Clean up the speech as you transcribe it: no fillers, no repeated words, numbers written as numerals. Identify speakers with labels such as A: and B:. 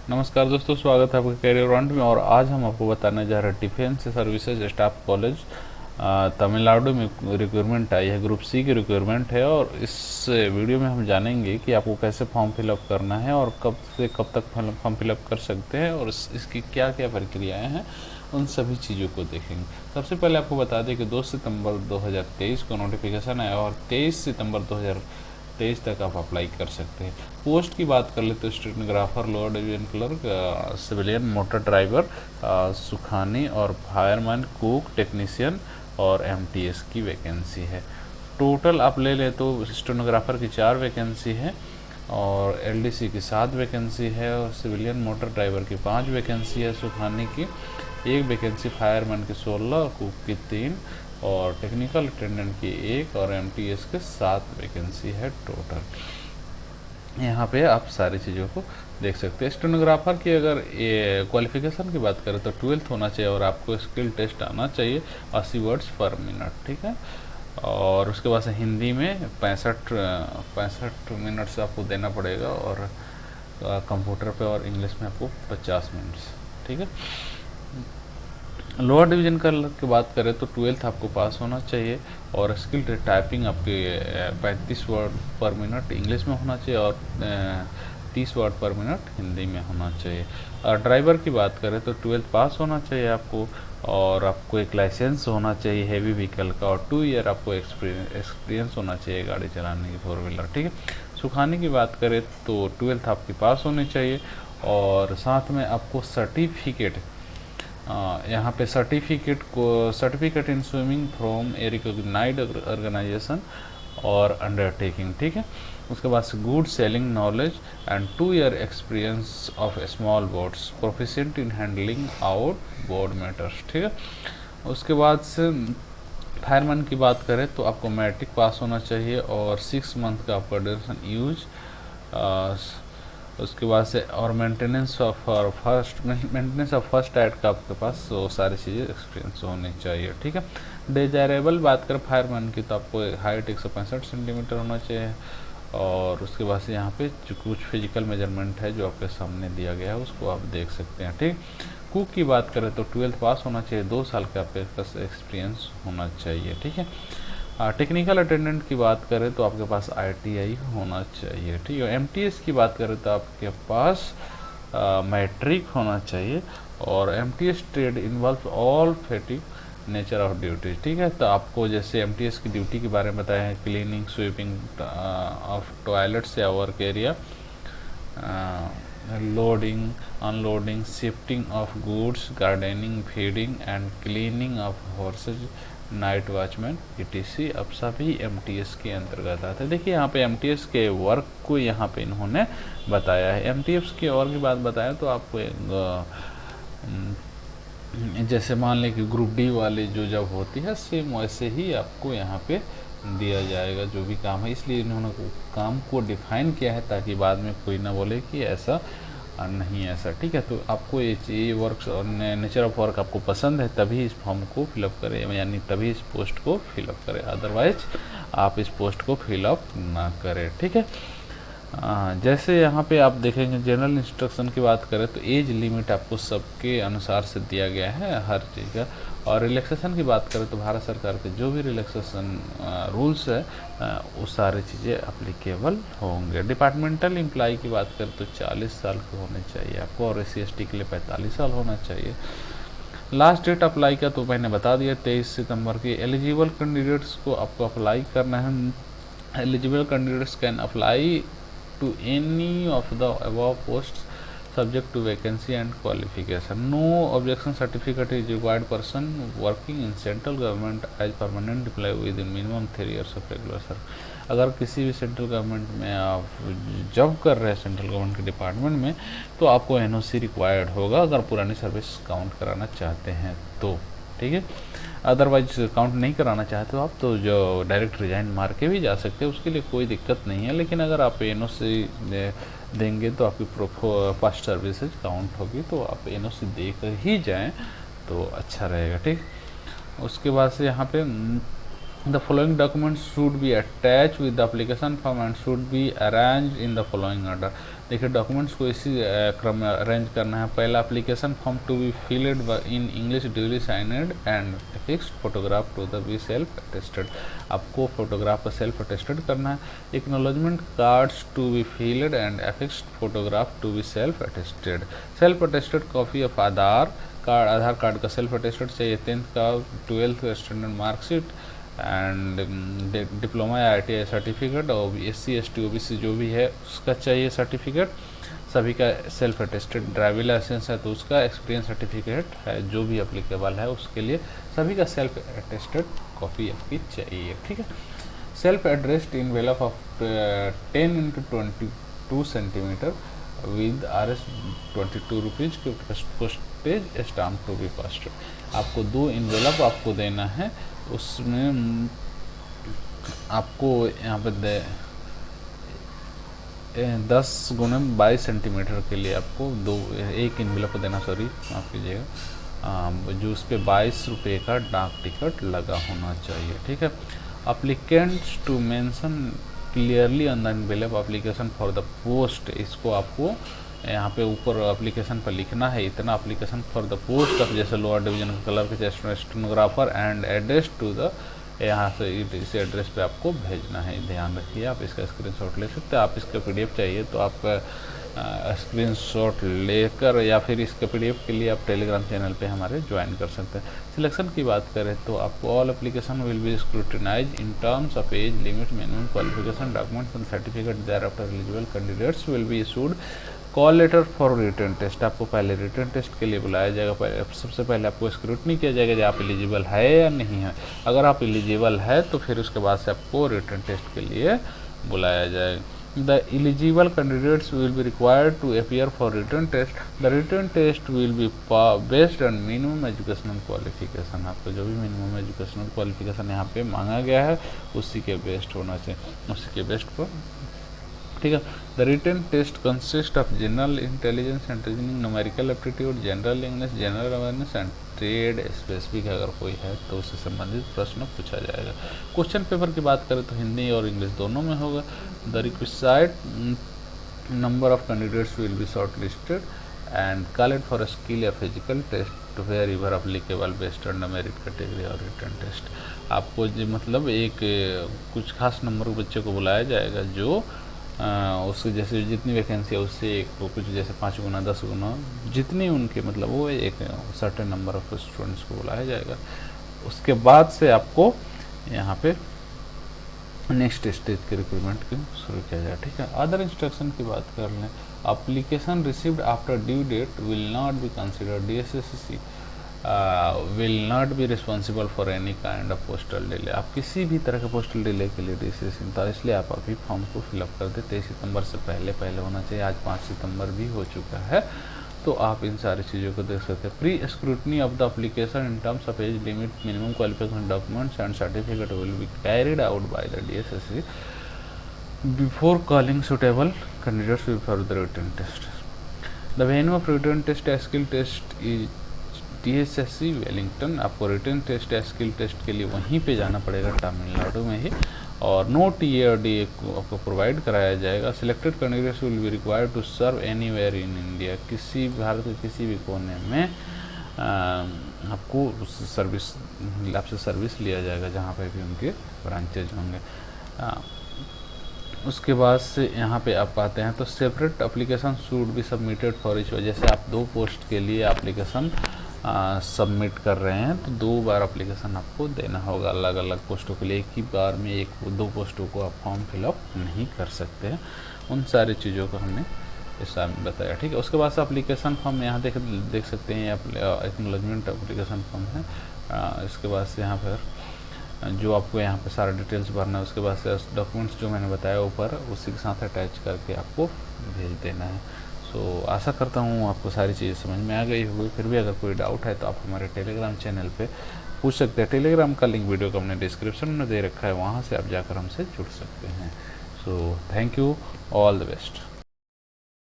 A: नमस्कार दोस्तों, स्वागत है आपका करियर रॉन्ट में। और आज हम आपको बताने जा रहे हैं defence services staff college Tamil Nadu में रिक्रूटमेंट आई है। ग्रुप सी की रिक्रूटमेंट है और इस वीडियो में हम जानेंगे कि आपको कैसे फॉर्म फिलअप करना है और कब से कब तक फॉर्म फिलअप कर सकते हैं और इसकी क्या क्या प्रक्रियाएँ हैं, उन सभी चीज़ों को देखेंगे। सबसे पहले आपको बता दें कि 2 सितंबर 2023 को नोटिफिकेशन आया और 23 सितंबर 2023 तक आप अप्लाई कर सकते हैं। पोस्ट की बात कर ले तो stenographer, lower division clerk, civilian, motor driver, Sukhani और फायरमैन, कुक, टेक्नीशियन और एमटीएस की वैकेंसी है। टोटल आप ले लें तो स्टेनोग्राफर की 4 वैकेंसी है और एलडीसी की 7 वैकेंसी है और सिविलियन मोटर ड्राइवर की 5 वैकेंसी है, सुखानी की 1 वैकेंसी, फायरमैन की 16, कुक की 3 और टेक्निकल अटेंडेंट की 1 और एमटीएस के 7 वैकेंसी है टोटल। यहाँ पे आप सारी चीज़ों को देख सकते हैं। स्टेनोग्राफर की अगर ये क्वालिफिकेशन की बात करें तो 12th होना चाहिए और आपको स्किल टेस्ट आना चाहिए 80 वर्ड्स पर मिनट, ठीक है। और उसके बाद से हिंदी में 65 मिनट से आपको देना पड़ेगा और कंप्यूटर पे और इंग्लिश में आपको 50 मिनट्स, ठीक है। लोअर डिवीजन का की बात करें तो 12th आपको पास होना चाहिए और स्किल टाइपिंग आपके 35 वर्ड पर मिनट इंग्लिश में होना चाहिए और 30 वर्ड पर मिनट हिंदी में होना चाहिए। और ड्राइवर की बात करें तो 12th पास होना चाहिए आपको और आपको एक लाइसेंस होना चाहिए हैवी व्हीकल का और 2 ईयर आपको एक्सपीरियंस होना चाहिए गाड़ी चलाने की, 4 व्हीलर, ठीक है। सुखाने की बात करें तो 12th आपकी पास होनी चाहिए और साथ में आपको सर्टिफिकेट, यहाँ पे certificate in swimming from a recognised organisation और अंडरटेकिंग, ठीक है। उसके बाद से good sailing knowledge and 2 year experience of small boats, proficient in handling outboard matters, ठीक है। उसके बाद से फायरमैन की बात करें तो आपको मैट्रिक पास होना चाहिए और 6 मंथ का आपका ड्यूरेशन यूज। उसके बाद से और मेंटेनेंस ऑफ फर्स्ट एड का आपके पास वो सारी चीज़ें एक्सपीरियंस होनी चाहिए, ठीक है। डिजायरेबल बात करें फायरमैन की तो आपको हाइट 165 सेंटीमीटर होना चाहिए और उसके बाद से यहाँ पे जो कुछ फिजिकल मेजरमेंट है जो आपके सामने दिया गया है उसको आप देख सकते हैं, ठीक। कुक की बात करें तो 12th पास होना चाहिए, 2 साल का आपके पास एक्सपीरियंस होना चाहिए, ठीक है। टेक्निकल अटेंडेंट की बात करें तो आपके पास आईटीआई होना चाहिए, ठीक है। एमटीएस की बात करें तो आपके पास मैट्रिक होना चाहिए और MTS trade involve all फैटिक nature of duty, ठीक है। तो आपको जैसे एमटीएस की ड्यूटी के बारे में बताया है, क्लीनिंग, स्वीपिंग ऑफ टॉयलेट्स या work area, loading, unloading, shifting of goods, gardening, feeding and cleaning of horse's, night watchman etc अब सभी एमटीएस के अंतर्गत आते हैं। देखिए यहाँ पे एमटीएस के वर्क को यहाँ पे इन्होंने बताया है। एमटीएस की और की बात बताया तो आपको जैसे मान लें कि ग्रुप डी वाले जो जब होती है सेम वैसे ही आपको यहाँ पे दिया जाएगा जो भी काम है, इसलिए इन्होंने काम को डिफाइन किया है ताकि बाद में कोई ना बोले कि ऐसा नहीं ऐसा, ठीक है। तो आपको ये वर्क और नेचर ऑफ वर्क आपको पसंद है तभी इस फॉर्म को फिलअप करें, यानी तभी इस पोस्ट को फिलअप करें, अदरवाइज आप इस पोस्ट को फिलअप ना करें, ठीक है। जैसे यहाँ पे आप देखेंगे जनरल इंस्ट्रक्शन की बात करें तो एज लिमिट आपको सबके अनुसार से दिया गया है हर चीज़ का। और रिलैक्सेशन की बात करें तो भारत सरकार के जो भी रिलैक्सेशन रूल्स है वो सारी चीज़ें अप्लीकेबल होंगे। डिपार्टमेंटल एम्प्लॉय की बात करें तो 40 साल के होने चाहिए आपको और SC/ST के लिए 45 साल होना चाहिए। लास्ट डेट अप्लाई का तो मैंने बता दिया 23 सितंबर की। एलिजिबल कैंडिडेट्स को आपको अप्लाई करना है। Eligible candidates can apply to any of the above posts subject to vacancy and qualification. No objection certificate is required person working in central government as permanent employee within minimum 3 years of regular service. अगर किसी भी central government में आप job कर रहे हैं central government के department में तो आपको एनओसी रिक्वायर्ड होगा अगर पुरानी सर्विस काउंट कराना चाहते हैं तो, ठीक है। अदरवाइज काउंट नहीं कराना चाहते हो आप तो जो डायरेक्ट रिजाइन मार के भी जा सकते हैं, उसके लिए कोई दिक्कत नहीं है। लेकिन अगर आप एनओसी देंगे तो आपकी पास्ट सर्विसेज काउंट होगी, तो आप एनओसी देकर ही जाएं तो अच्छा रहेगा, ठीक। उसके बाद से यहाँ पे The following documents should be attached with the application form and should be arranged in the following order. देखिए डॉक्यूमेंट्स को इसी क्रम में अरेंज करना है। पहला application form to be filled in English duly signed and fixed photograph to the be self attested. आपको photograph का सेल्फ अटेस्टेड करना है। Acknowledgement cards to be filled and fixed photograph to be self attested. Self attested copy of Aadhaar card का self attested चाहिए, 10th का 12th standard marksheet and diploma या ITI certificate और SC ST OBC जो भी है उसका चाहिए सर्टिफिकेट। सभी का सेल्फ अटेस्टेड ड्राइविंग लाइसेंस है तो उसका, एक्सपीरियंस सर्टिफिकेट है जो भी अप्लीकेबल है उसके लिए, सभी का सेल्फ अटेस्टेड कॉपी आपकी चाहिए। ठीक है। Self addressed envelope of 10 × 22 centimetre with RS 22 rupees की postage stamp to be posted. आपको 2 इनवेलप आपको देना है, उसमें आपको यहाँ पे 10 × 22 सेंटीमीटर के लिए आपको एक इनवेलप देना, सॉरी माफ़ कीजिएगा, जो उस पर 22 रुपये का डाक टिकट लगा होना चाहिए। ठीक है। Applicants to mention clearly on the envelope application for the post, इसको आपको यहाँ पे ऊपर एप्लीकेशन पर लिखना है इतना, application for the post of जैसे लोअर डिवीजन का कलर के stenographer and address to the, यहाँ से इस एड्रेस पे आपको भेजना है। ध्यान रखिए, आप इसका स्क्रीनशॉट ले सकते हैं। आप इसका PDF चाहिए तो आप स्क्रीनशॉट लेकर या फिर इसका PDF के लिए आप टेलीग्राम चैनल पे हमारे ज्वाइन कर सकते हैं। सिलेक्शन की बात करें तो आपको all application will be scrutinise in terms of age limit, minimum qualification, documents and certificate thereafter eligible candidates will be issued call letter for written test. आपको पहले रिटर्न टेस्ट के लिए बुलाया जाएगा। सबसे पहले आपको स्क्रूटनी किया जाएगा कि आप एलिजिबल है या नहीं है। अगर आप एलिजिबल है तो फिर उसके बाद से आपको रिटर्न टेस्ट के लिए बुलाया जाएगा। The eligible candidates will be required to appear for return test. The return test will be based on minimum educational qualification. आपको जो भी मिनिमम एजुकेशनल क्वालिफिकेशन यहाँ पे मांगा गया है उसी के बेस्ड होना चाहिए, उसी के बेस्ड पर। ठीक है। The written test consist of general intelligence and reasoning, numerical aptitude, general English, general awareness and trade specific अगर कोई है तो उससे संबंधित प्रश्न पूछा जाएगा। क्वेश्चन पेपर की बात करें तो हिंदी और इंग्लिश दोनों में होगा। The required number of candidates will be short listed and called for skill या physical test wherever applicable based on the merit category और रिटर्न टेस्ट। आपको जो मतलब एक कुछ खास नंबर के बच्चे को बुलाया जाएगा जो उससे जैसे जितनी वैकेंसी है उससे एक कुछ जैसे 5 गुना 10 गुना जितनी उनके मतलब वो एक सर्टेन नंबर ऑफ स्टूडेंट्स को बुलाया जाएगा। उसके बाद से आपको यहाँ पे नेक्स्ट स्टेज के रिक्रूटमेंट की शुरू किया जाए। ठीक है। अदर इंस्ट्रक्शन की बात कर लें, application received after due date will not be considered, DSSC will not be responsible for any kind of postal delay. आप किसी भी तरह के पोस्टल डिले के लिए DSSC था, इसलिए आप अभी फॉर्म को फिलअप कर दे। 23 सितंबर से पहले होना चाहिए। आज 5 सितंबर भी हो चुका है तो आप इन सारी चीज़ों को देख सकते हैं। Pre scrutiny of the application in terms of age limit, minimum qualification, documents and certificate will be carried out by the DSSC before calling suitable candidates for the written test. The venue of written test skill test is DSSC Wellington. आपको written test या skill test के लिए वहीं पे जाना पड़ेगा तमिलनाडु में ही, और नो TA और DA आपको प्रोवाइड कराया जाएगा। Selected candidates will be required to serve anywhere in India, किसी भारत के किसी भी कोने में आपको सर्विस आपसे सर्विस लिया जाएगा जहाँ पे भी उनके ब्रांचेज होंगे। उसके बाद से यहाँ पे आप आते हैं तो separate application should be submitted for each. जैसे आप 2 पोस्ट के लिए एप्लीकेशन सबमिट कर रहे हैं तो 2 बार एप्लीकेशन आपको देना होगा अलग अलग पोस्टों के लिए। एक ही बार में 2 पोस्टों को आप फॉर्म फिलअप नहीं कर सकते हैं। उन सारी चीज़ों को हमने इस में बताया। ठीक है। उसके बाद से एप्लीकेशन फॉर्म यहाँ देख सकते हैं, एक्नॉलेजमेंट एप्लीकेशन फॉर्म है। इसके बाद से यहाँ पर जो आपको यहाँ पे सारा डिटेल्स भरना है, उसके बाद से डॉक्यूमेंट्स जो मैंने बताया ऊपर उसी के साथ अटैच करके आपको भेज देना है। सो आशा करता हूँ आपको सारी चीज़ें समझ में आ गई होगी। फिर भी अगर कोई डाउट है तो आप हमारे टेलीग्राम चैनल पे पूछ सकते हैं। टेलीग्राम का लिंक वीडियो को हमने डिस्क्रिप्शन में दे रखा है, वहाँ से आप जाकर हमसे जुड़ सकते हैं। So thank you, all the best.